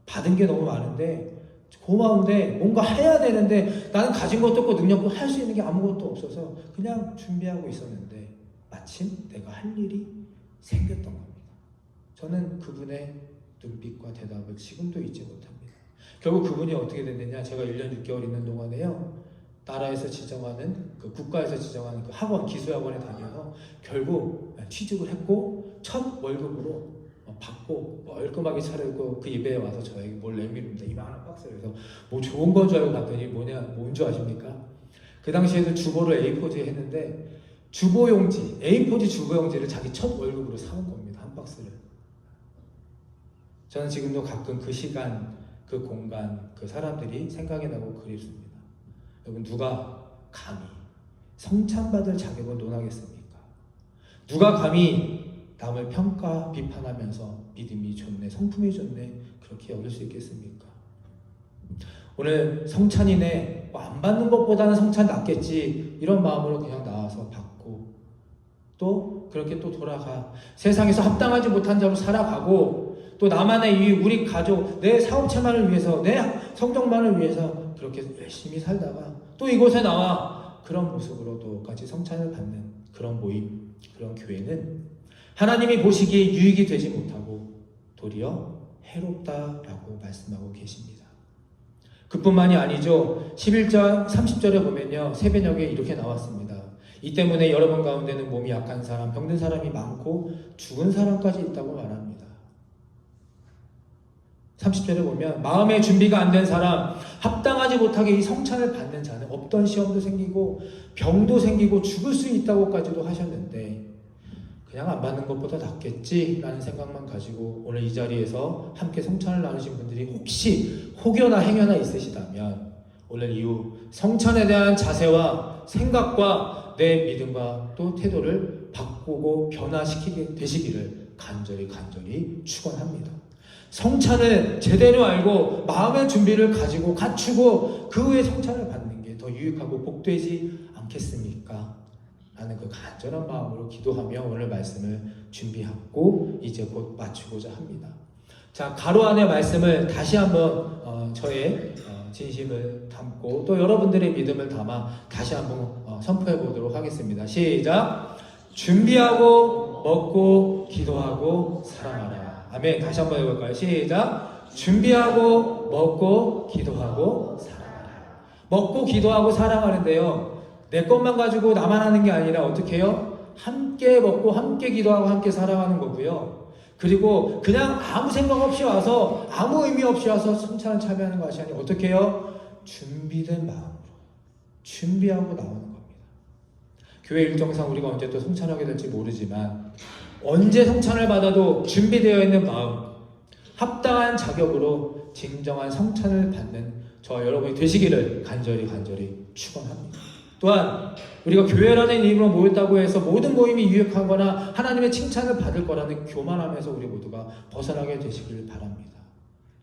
받은 게 너무 많은데 고마운데 뭔가 해야 되는데 나는 가진 것도 없고 능력도 할 수 있는 게 아무것도 없어서 그냥 준비하고 있었는데 마침 내가 할 일이 생겼던 겁니다. 저는 그분의 눈빛과 대답을 지금도 잊지 못합니다. 결국 그분이 어떻게 됐느냐, 제가 1년 6개월 있는 동안에요 나라에서 지정하는 그 국가에서 지정하는 그 학원, 기술학원에 다녀서 결국 취직을 했고 첫 월급으로 받고 얼끔하게 차려입고 그 예배에 와서 저에게 뭘 내밀입니다. 이만한 박스를. 그래서 뭐 좋은 건 줄 알고 봤더니 뭔 줄 아십니까? 그 당시에도 주보를 A4지에 했는데 주보용지, A4지 주보용지를 자기 첫 월급으로 사온 겁니다. 한 박스를. 저는 지금도 가끔 그 시간, 그 공간, 그 사람들이 생각이 나고 그립습니다. 여러분 누가 감히 성찬받을 자격을 논하겠습니까? 누가 감히 남을 평가, 비판하면서 믿음이 좋네, 성품이 좋네 그렇게 여길 수 있겠습니까? 오늘 성찬이네, 안 받는 것보다는 성찬 낫겠지 이런 마음으로 그냥 나와서 받고 또 그렇게 또 돌아가 세상에서 합당하지 못한 자로 살아가고 또 나만의 우리 가족, 내 사업체만을 위해서, 내 성적만을 위해서 그렇게 열심히 살다가 또 이곳에 나와 그런 모습으로도 같이 성찬을 받는 그런 모임, 그런 교회는 하나님이 보시기에 유익이 되지 못하고 도리어 해롭다라고 말씀하고 계십니다. 그뿐만이 아니죠. 11절 30절에 보면요, 새벽녘에 이렇게 나왔습니다. 이 때문에 여러분 가운데는 몸이 약한 사람, 병든 사람이 많고 죽은 사람까지 있다고 말합니다. 30절에 보면 마음의 준비가 안 된 사람, 합당하지 못하게 이 성찬을 받는 자는 없던 시험도 생기고 병도 생기고 죽을 수 있다고까지도 하셨는데, 그냥 안 받는 것보다 낫겠지라는 생각만 가지고 오늘 이 자리에서 함께 성찬을 나누신 분들이 혹시 혹여나 행여나 있으시다면, 오늘 이후 성찬에 대한 자세와 생각과 내 믿음과 또 태도를 바꾸고 변화시키게 되시기를 간절히 축원합니다. 성찬을 제대로 알고 마음의 준비를 가지고 갖추고 그 후에 성찬을 받는 게 더 유익하고 복되지 않겠습니까? 라는 그 간절한 마음으로 기도하며 오늘 말씀을 준비하고 이제 곧 마치고자 합니다. 자, 가로 안의 말씀을 다시 한번 저의 진심을 담고 또 여러분들의 믿음을 담아 다시 한번 선포해 보도록 하겠습니다. 시작! 준비하고 먹고 기도하고 사랑하라. 아멘. 다시 한번 해볼까요? 시작! 준비하고 먹고 기도하고 사랑하라. 먹고 기도하고 사랑하는데요, 내 것만 가지고 나만 하는 게 아니라 어떻게 해요? 함께 먹고 함께 기도하고 함께 사랑하는 거고요. 그리고 그냥 아무 생각 없이 와서 아무 의미 없이 와서 성찬을 참여하는 것이 아니라 어떻게 해요? 준비된 마음으로 준비하고 나오는 겁니다. 교회 일정상 우리가 언제 또 성찬하게 될지 모르지만 언제 성찬을 받아도 준비되어 있는 마음, 합당한 자격으로 진정한 성찬을 받는 저와 여러분이 되시기를 간절히 축원합니다. 또한 우리가 교회라는 이름으로 모였다고 해서 모든 모임이 유익하거나 하나님의 칭찬을 받을 거라는 교만함에서 우리 모두가 벗어나게 되시길 바랍니다.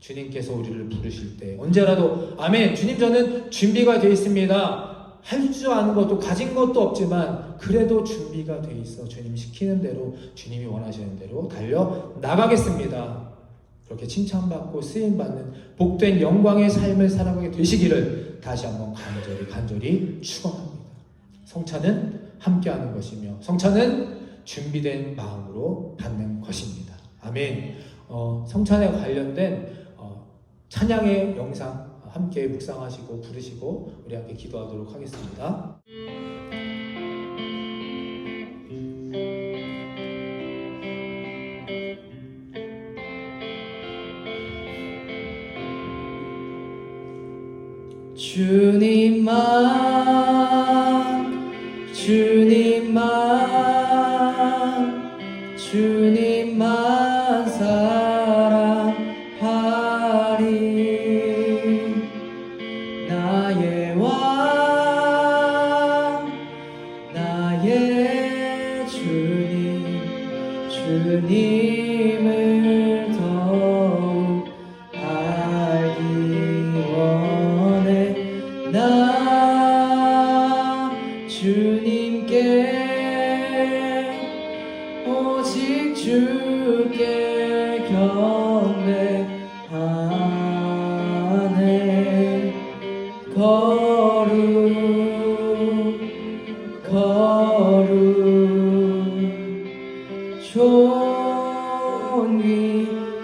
주님께서 우리를 부르실 때 언제라도 아멘, 주님 저는 준비가 되어 있습니다. 할 줄 아는 것도 가진 것도 없지만 그래도 준비가 되어 있어 주님 시키는 대로, 주님이 원하시는 대로 달려 나가겠습니다. 그렇게 칭찬받고 쓰임받는 복된 영광의 삶을 살아가게 되시기를 다시 한번 간절히 축원합니다. 성찬은 함께하는 것이며 성찬은 준비된 마음으로 받는 것입니다. 아멘. 성찬에 관련된 찬양의 영상 함께 묵상하시고 부르시고 우리 함께 기도하도록 하겠습니다. 주님만 사랑하리. 나의 왕, 나의 주님을 더욱 알기 원해. 나 주님께 오직 주께 경배하네. 거룩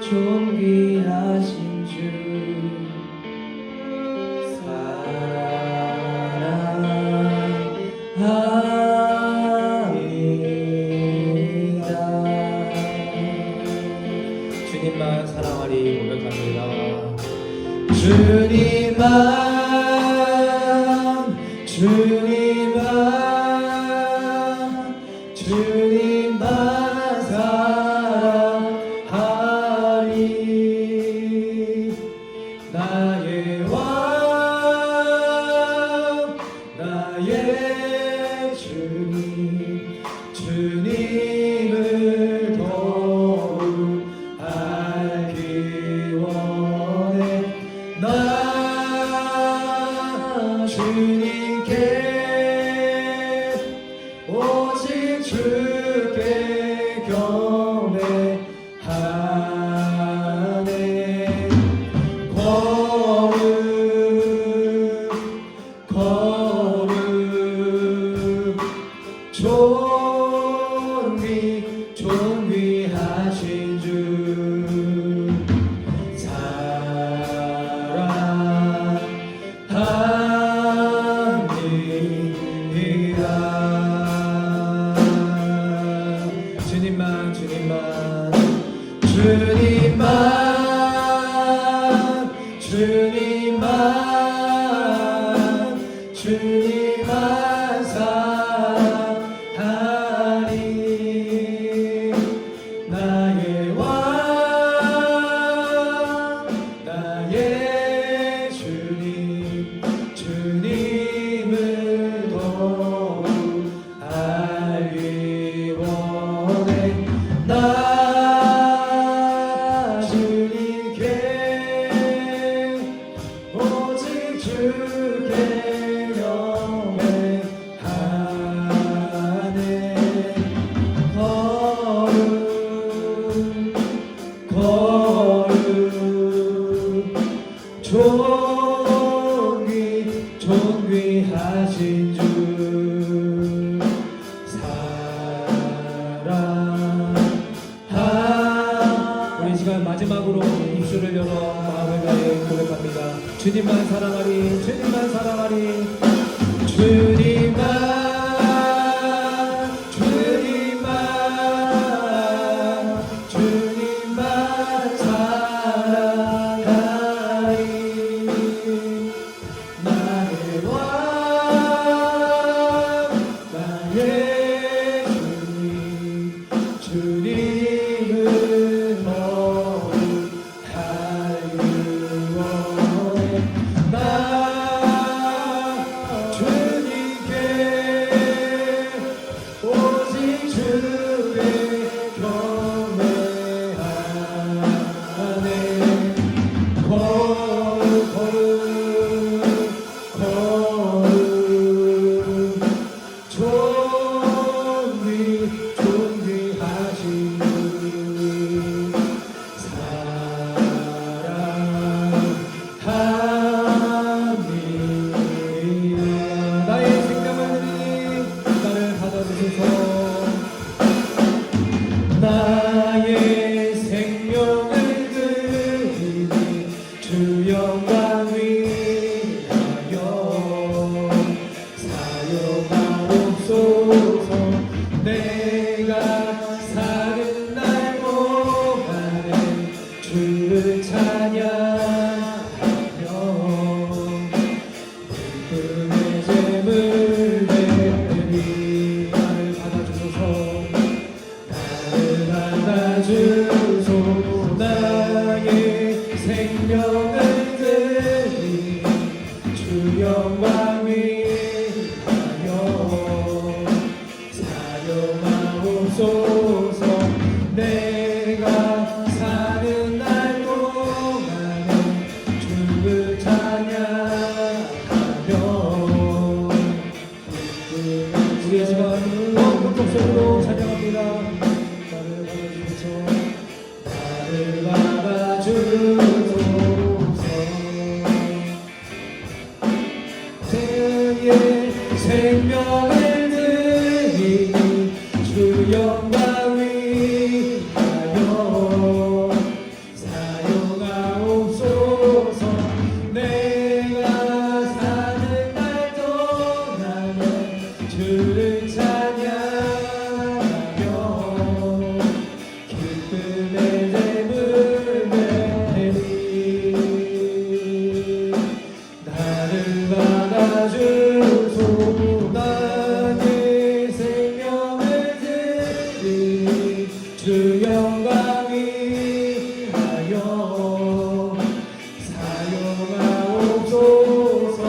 존귀하신 주 사랑합니다. 주님만 사랑하리 고백합니다. 주님만 사랑하리. 나의 왕, 나의 주님을 더욱 알기 원해. 나 주님께 주님만 주님만 사랑하리 나의 왕 나의 주님을 더욱 알기 원해 나 주님께 오직 주께 영맹하네 거룩 존귀하신 주 사랑하 우리 시간 마지막으로 입술을 열어 마음을 다해 고백합니다. 주님만 사랑하리 주님만 사랑하리 주님만 사랑하리 나의 왕 나의 주님을 더욱 알기 원해 나 주님께 오직 주께 경배하네 존귀하신 사랑하니 나의 생명을 드리니 나를 받아주소서 나의 생명을 드리니 주 영광 위하여 사용하옵소서 내가 사는 날 동안에 주를 찬양하며 기쁨의 제물 드리니 나를 받아주소서 받아주소 나의 생명을 드리니 주 영광 위하여 사용하옵소서 내가 사는 날 동안에 주를 찬양하며 우리의 시간 목적으로 찬양합니다. 나를 받아주소서 내 생명을 드리니 주 영광 위하여 사용하옵소서 내가 사는 날 동안에 주를 찬양하며 기쁨의 제물 드리니 나를 받아주소 나의 생명을 드리니 주 영광 위하여 사용하옵소서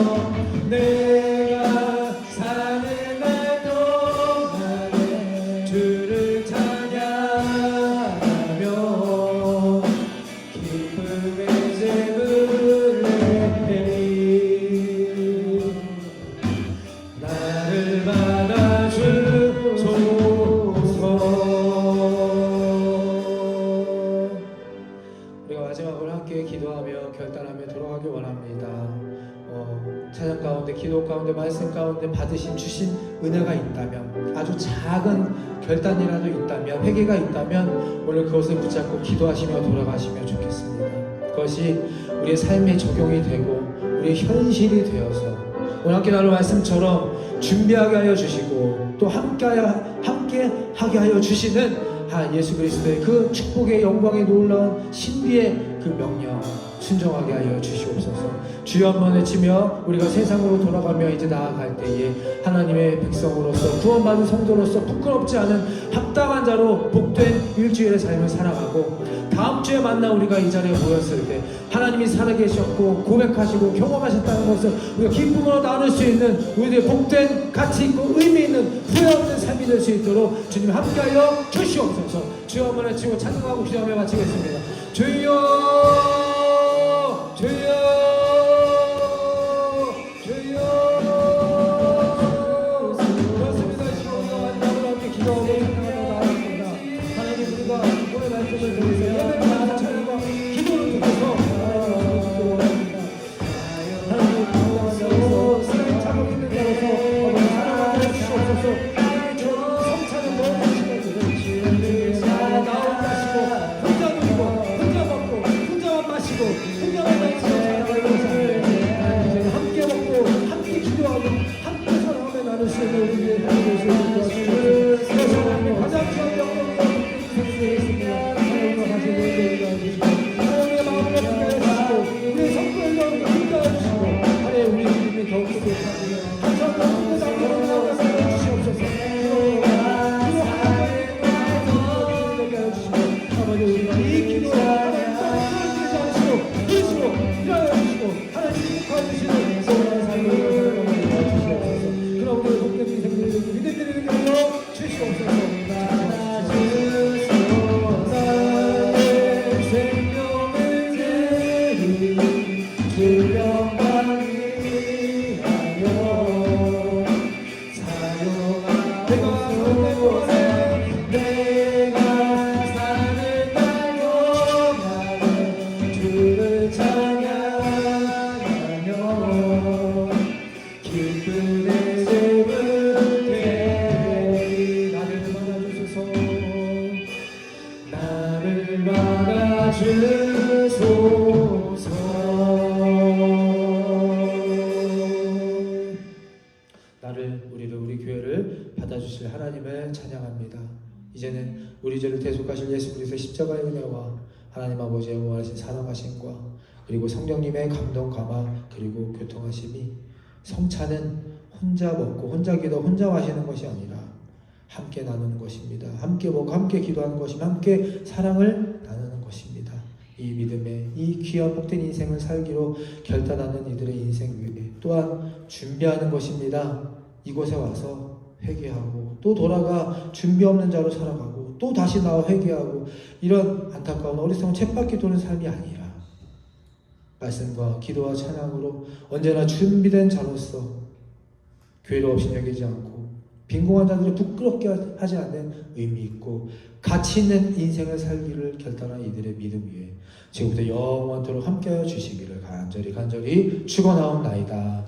내가 사는 날 동안에 주를 찬양하며 기쁨의 제물 드리니 나를 받아주소서 우리가 마지막으로 함께 기도하며 결단하며 돌아가기 원합니다. 찬양 가운데 기도 가운데 말씀 가운데 받으신 주신 은혜가 있다면 아주 작은 결단이라도 있다면 회개가 있다면 오늘 그것을 붙잡고 기도하시며 돌아가시면 좋겠습니다. 그것이 우리의 삶에 적용이 되고 우리의 현실이 되어서 오늘 함께 나눌 말씀처럼 준비하게 하여 주시고 또 함께 하게 하여 주시는 예수 그리스도의 그 축복의 영광의 놀라운 신비의 그 명령 순종하게 하여 주시옵소서. 주여 한번 외치며 우리가 세상으로 돌아가며 이제 나아갈 때에 하나님의 백성으로서 구원받은 성도로서 부끄럽지 않은 합당한 자로 복된 일주일의 삶을 살아가고 다음 주에 만나 우리가 이 자리에 모였을 때 하나님이 살아계셨고 고백하시고 경험하셨다는 것을 우리가 기쁨으로 나눌 수 있는 우리들의 복된 가치 있고 의미 있는 후회 없는 삶이 될 수 있도록 주님 함께하여 주시옵소서. 주여 한번 외치고 찬양하고 기도하며 마치겠습니다. 주여 주여 주여. 그렇습니다. 이 시간 우리가 마지막으로 함께 기도하고 찬양하며 나아갑니다. 하나님 우리가 오늘 말씀을 통해서 예배와 찬양과 기도를 통해서 하나님 건강한 자로서 시간이 차고 있는 자로서 살아가게 주시옵소서. 성찬은 너무 시간이 나오게 하시고 혼자 누리고 혼자 먹고 혼자만 마시고 혼자만 마시고 이제는 함께 먹고 함께 기도하고 함께 사랑하며 나눌 수 있는 우리의 하나님의 주님을 도와주시옵소서. 그래서 하나님의 가장 귀한 영광과 생수였습니다. 하나님과 같이 놀게 해주시고 하나님의 마음을 함께 해주시고 우리의 성도를 함께 해주시고 하나님 우리 주님이 더욱더 높아지며 감사합니다. 함께 나누고 나아가게 주시옵소서. 아버지 우리가 이 기도를 하나님 떠나지 않으시고 그리스로 일하여 주시고 하나님 축복하여 주시는 소원한 삶을 살아가게 주시옵소서. 그럼 우리의 복된 인생들을 믿음 드리는 경로 주시옵소서. 하나님을 찬양합니다. 이제는 우리 죄를 대속하실 예수 그리스도의 십자가의 은혜와 하나님 아버지의 무한하신 사랑하심과 그리고 성령님의 감동 감화 그리고 교통하심이 성찬은 혼자 먹고 혼자 기도 혼자 마시는 것이 아니라 함께 나누는 것입니다. 함께 먹고 함께 기도하는 것이며 함께 사랑을 나누는 것입니다. 이 믿음의 이 귀한 복된 인생을 살기로 결단하는 이들의 인생 위에 또한 준비하는 것입니다. 이곳에 와서 회개하고 또 돌아가 준비 없는 자로 살아가고 또 다시 나와 회개하고 이런 안타까운 어리석은 쳇바퀴 도는 삶이 아니라 말씀과 기도와 찬양으로 언제나 준비된 자로서 괴로 없이 여기지 않고 빈공한 자들을 부끄럽게 하지 않는 의미 있고 가치 있는 인생을 살기를 결단한 이들의 믿음 위에 지금부터 영원토록 함께하여 주시기를 간절히 축원하옵나이다.